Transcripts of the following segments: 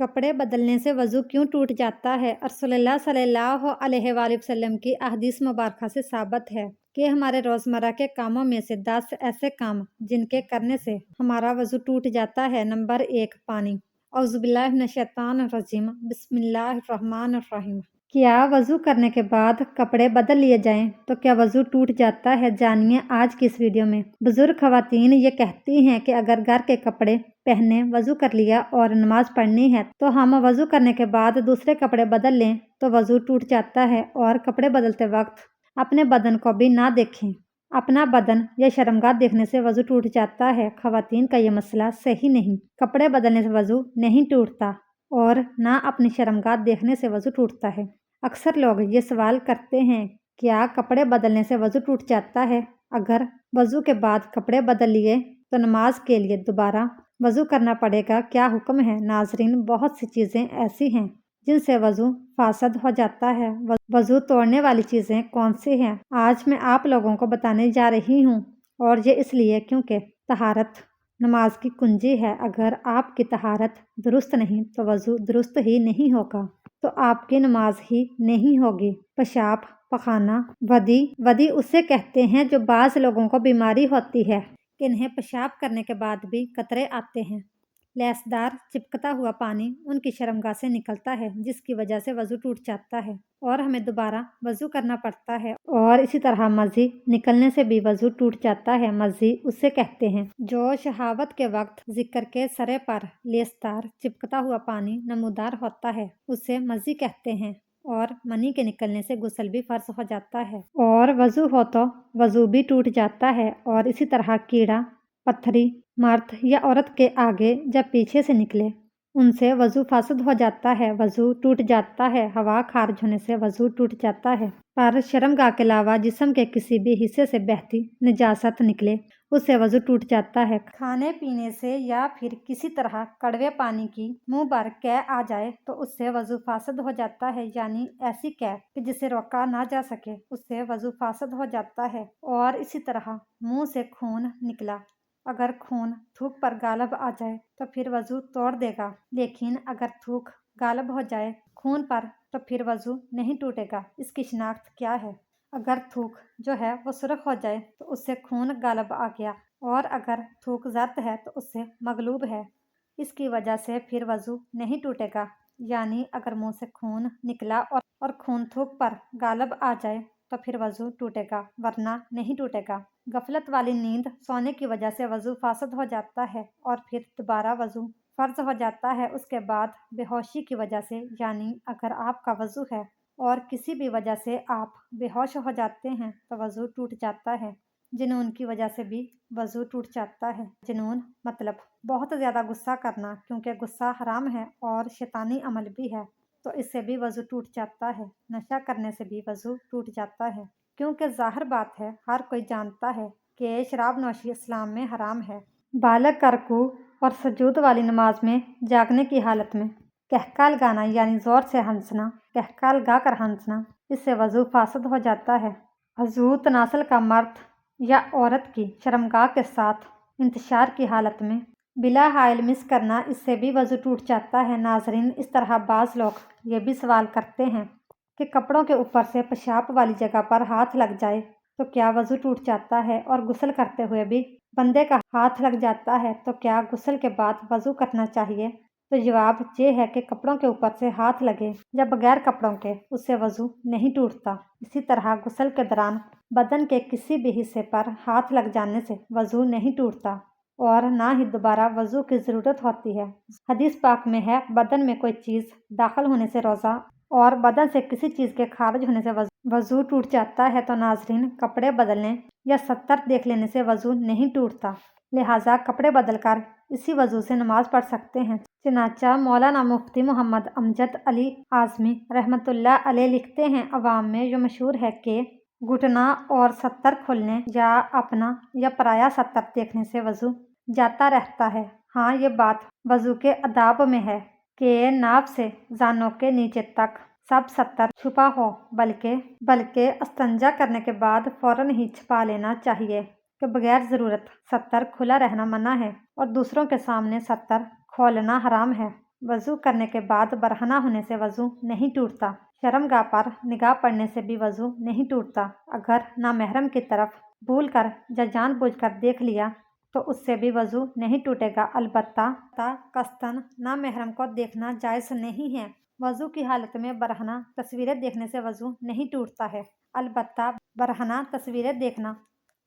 कपड़े बदलने से वज़ू क्यों टूट जाता है? रसूलुल्लाह सल्लल्लाहु अलैहि वसल्लम की अहदीस मुबारका से साबित है कि हमारे रोज़मर्रा के कामों में से 10 ऐसे काम जिनके करने से हमारा वज़ू टूट जाता है। नंबर 1, पानी। औज़ुबिल्लाहि मिनश्शैतानिर्रजीम, बिस्मिल्लाहिर्रहमानिर्रहीम। क्या वज़ू करने के बाद कपड़े बदल लिए जाएं तो क्या वज़ू टूट जाता है? जानिए आज की इस वीडियो में। बुजुर्ग ख़वातीन ये कहती हैं कि अगर घर के कपड़े पहने, वज़ू कर लिया और नमाज पढ़नी है तो हम वज़ू करने के बाद दूसरे कपड़े बदल लें तो वज़ू टूट जाता है। और कपड़े बदलते वक्त अपने बदन को भी ना देखें। अपना बदन या शर्मगाह देखने से वज़ू टूट जाता है। ख़वातीन का ये मसला सही नहीं। कपड़े बदलने से वज़ू नहीं टूटता और ना अपनी शर्मगाह देखने से वज़ू टूटता है। अक्सर लोग ये सवाल करते हैं, क्या कपड़े बदलने से वज़ू टूट जाता है? अगर वज़ू के बाद कपड़े बदल लिए तो नमाज के लिए दोबारा वज़ू करना पड़ेगा। क्या हुक्म है? नाज़रीन, बहुत सी चीज़ें ऐसी हैं जिनसे वज़ू फासद हो जाता है। वज़ू तोड़ने वाली चीज़ें कौन सी हैं? आज मैं आप लोगों को बताने जा रही हूँ, और ये इसलिए क्योंकि तहारत नमाज की कुंजी है। अगर आपकी तहारत दुरुस्त नहीं तो वज़ू दुरुस्त ही नहीं होगा, तो आपकी नमाज ही नहीं होगी। पेशाब, पखाना, वदी उसे कहते हैं जो बाज़ लोगों को बीमारी होती है कि इन्हें पेशाब करने के बाद भी कतरे आते हैं। लैसदार चिपकता हुआ पानी उनकी शर्मगाह से निकलता है, जिसकी वजह से वज़ू टूट जाता है और हमें दोबारा वज़ू करना पड़ता है। और इसी तरह मज़ी निकलने से भी वज़ू टूट जाता है। मज़ी उसे कहते हैं जो शहावत के वक्त जिक्र के सरे पर लेसदार चिपकता हुआ पानी नमूदार होता है, उसे मज़ी कहते हैं। और मनी के निकलने से गुस्ल भी फ़र्ज हो जाता है और वज़ू हो तो वज़ू भी टूट जाता है। और इसी तरह कीड़ा पत्थरी मर्द या औरत के आगे जब पीछे से निकले, उनसे वज़ू फासद हो जाता है, वज़ू टूट जाता है। हवा खारिज होने से वज़ू टूट जाता है। पर शर्मगाह के अलावा जिस्म के किसी भी हिस्से से बहती निजासत निकले, उससे वज़ू टूट जाता है। खाने पीने से या फिर किसी तरह कड़वे पानी की मुंह पर कै आ जाए तो उससे वज़ू फासद हो जाता है, यानी ऐसी कै कि जिसे रोका ना जा सके, उससे वज़ू फासद हो जाता है। और इसी तरह मुंह से खून निकला, अगर खून थूक पर गालब आ जाए तो फिर वज़ू तोड़ देगा, लेकिन अगर थूक गालब हो जाए खून पर तो फिर वज़ू नहीं टूटेगा। इसकी शिनाख्त क्या है? अगर थूक जो है वो सुर्ख हो जाए तो उससे खून गालब आ गया, और अगर थूक जर्द है तो उससे मगलूब है। इसकी वजह से फिर वज़ू नहीं टूटेगा। यानी अगर मुंह से खून निकला और खून थूक पर गालब आ जाए तो फिर वज़ू टूटेगा, वरना नहीं टूटेगा। गफलत वाली नींद सोने की वजह से वज़ू फासद हो जाता है और फिर दोबारा वज़ू फ़र्ज हो जाता है। उसके बाद बेहोशी की वजह से, यानी अगर आपका वज़ू है और किसी भी वजह से आप बेहोश हो जाते हैं तो वज़ू टूट जाता है। जुनून की वजह से भी वज़ू टूट जाता है। जुनून मतलब बहुत ज़्यादा गुस्सा करना, क्योंकि गुस्सा हराम है और शैतानी अमल भी है, तो इससे भी वज़ू टूट जाता है। नशा करने से भी वज़ू टूट जाता है, क्योंकि ज़ाहिर बात है, हर कोई जानता है कि शराब नोशी इस्लाम में हराम है। बालग का रुकू और सजूद वाली नमाज में जागने की हालत में कहकाल गाना, यानी ज़ोर से हंसना, कहकाल गा कर हंसना, इससे वज़ू फासद हो जाता है। अज़ू तनासल का मर्द या औरत की शर्मगाह के साथ इंतशार की हालत में बिला हाइल मिस करना, इससे भी वज़ू टूट जाता है। नाज़रीन, इस तरह बाज़ लोग ये भी सवाल करते हैं कि कपड़ों के ऊपर से पेशाब वाली जगह पर हाथ लग जाए तो क्या वज़ू टूट जाता है? और गुस्ल करते हुए भी बंदे का हाथ लग जाता है तो क्या गुस्ल के बाद वज़ू करना चाहिए? तो जवाब ये है कि कपड़ों के ऊपर से हाथ लगे या बगैर कपड़ों के, उससे वज़ू नहीं टूटता। इसी तरह गुस्ल के दौरान बदन के किसी भी हिस्से पर हाथ लग जाने से वज़ू नहीं टूटता और ना ही दोबारा वज़ू की ज़रूरत होती है। हदीस पाक में है, बदन में कोई चीज़ दाखिल होने से रोज़ा और बदन से किसी चीज़ के खारिज होने से वज़ू टूट जाता है। तो नाज़रीन, कपड़े बदलने या सत्तर देख लेने से वज़ू नहीं टूटता, लिहाजा कपड़े बदलकर इसी वज़ू से नमाज पढ़ सकते हैं। चनाचा मौलाना मुफ्ती मोहम्मद अमजद अली आज़मी रहमतुल्लाह अलैह लिखते हैं, अवाम में जो मशहूर है कि घुटना और सत्तर खुलने या अपना या पराया सत्तर देखने से वज़ू जाता रहता है। हाँ, ये बात वज़ू के अदाब में है कि नाभ से जानों के नीचे तक सब सत्तर छुपा हो, बल्कि इस्तंजा करने के बाद फ़ौरन ही छुपा लेना चाहिए कि बगैर ज़रूरत सत्तर खुला रहना मना है और दूसरों के सामने सत्तर खोलना हराम है। वज़ू करने के बाद बरहना होने से वज़ू नहीं टूटता। शर्मगाह पर निगाह पड़ने से भी वज़ू नहीं टूटता। अगर नामहरम की तरफ भूलकर या जानबूझकर देख लिया तो उससे भी वज़ू नहीं टूटेगा। अलबत्ता कस्तन नामहरम को देखना जायज़ नहीं है। वज़ू की हालत में बरहना तस्वीरें देखने से वज़ू नहीं टूटता है। अलबत्ता बरहना तस्वीरें देखना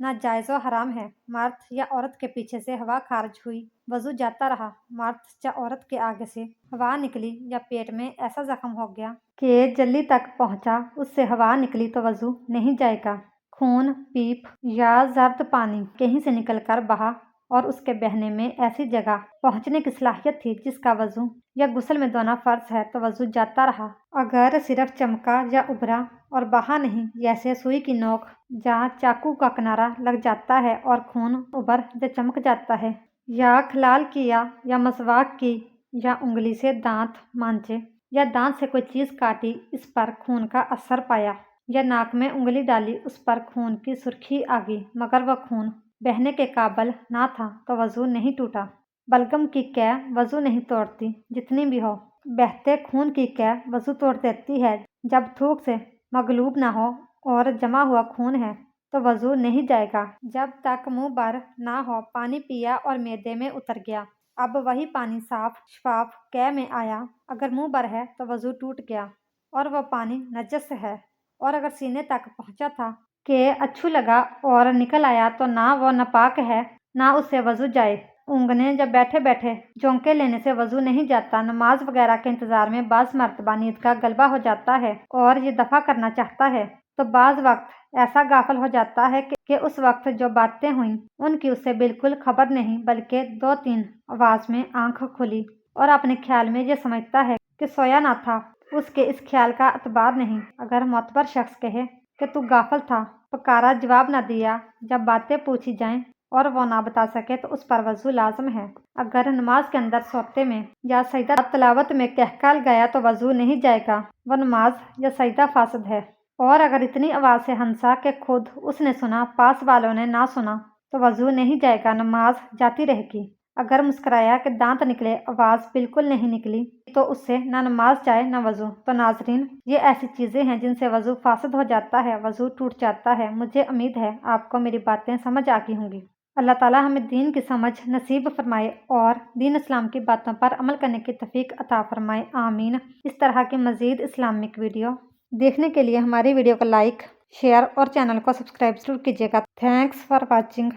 नाजायज़ व हराम है। मर्द या औरत के पीछे से हवा खारिज हुई, वज़ू जाता रहा। मर्द या औरत के आगे से हवा निकली या पेट में ऐसा जख्म हो गया कि जल्दी तक पहुंचा, उससे हवा निकली तो वज़ू नहीं जाएगा। खून, पीप या जर्द पानी कहीं से निकलकर बहा और उसके बहने में ऐसी जगह पहुंचने की सलाहियत थी जिसका वज़ू या गुस्ल में धोना फर्ज है तो वज़ू जाता रहा। अगर सिर्फ चमका या उभरा और बहा नहीं, जैसे सुई की नोक या चाकू का किनारा लग जाता है और खून उभर या चमक जाता है, या खलाल किया या मसवाक की या उंगली से दांत मांचे या दांत से कोई चीज़ काटी, इस पर खून का असर पाया, या नाक में उंगली डाली, उस पर खून की सुर्खी आ गई मगर वह खून बहने के काबिल ना था तो वज़ू नहीं टूटा। बलगम की कै वज़ू नहीं तोड़ती, जितनी भी हो। बहते खून की कै वज़ू तोड़ देती है। जब थूक से मगलूब ना हो और जमा हुआ खून है तो वज़ू नहीं जाएगा। जब तक मुंह भर ना हो, पानी पिया और मैदे में उतर गया, अब वही पानी साफ शफाफ कै में आया, अगर मुंह भर है तो वज़ू टूट गया और वह पानी नजस है। और अगर सीने तक पहुंचा था कि अच्छू लगा और निकल आया तो ना वो नापाक है ना उससे वज़ू जाए। ऊँघने जब बैठे बैठे झोंके लेने से वज़ू नहीं जाता। नमाज वगैरह के इंतज़ार में बाज़ मरतबा नींद का गलबा हो जाता है और ये दफ़ा करना चाहता है तो बाज़ वक्त ऐसा गाफिल हो जाता है कि उस वक्त जो बातें हुई उनकी उसे बिल्कुल खबर नहीं, बल्कि 2-3 आवाज़ में आँख खुली और अपने ख्याल में ये समझता है कि सोया ना था। उसके इस ख्याल का एतबार नहीं। अगर मोतबर शख्स कहे कि तू गाफिल था, पुकारा जवाब न दिया, जब बातें पूछी जाएं और वो ना बता सके तो उस पर वज़ू लाजम है। अगर नमाज के अंदर सोते में या सजदा तलावत में कहकाल गया तो वज़ू नहीं जाएगा, वह नमाज या सजदा फासद है। और अगर इतनी आवाज़ से हंसा कि खुद उसने सुना, पास वालों ने ना सुना, तो वज़ू नहीं जाएगा, नमाज जाती रहेगी। अगर मुस्कराया कि दांत निकले, आवाज़ बिल्कुल नहीं निकली, तो उससे ना नमाज जाए ना वज़ू। तो नाजरीन, ये ऐसी चीज़ें हैं जिनसे वज़ू फासद हो जाता है, वज़ू टूट जाता है। मुझे उम्मीद है आपको मेरी बातें समझ आ गई होंगी। अल्लाह ताला हमें दीन की समझ नसीब फरमाए और दीन इस्लाम की बातों पर अमल करने की तौफीक अता फरमाए, आमीन। इस तरह की मज़ीद इस्लामिक वीडियो देखने के लिए हमारी वीडियो को लाइक, शेयर और चैनल को सब्सक्राइब जरूर कीजिएगा। Thanks for watching.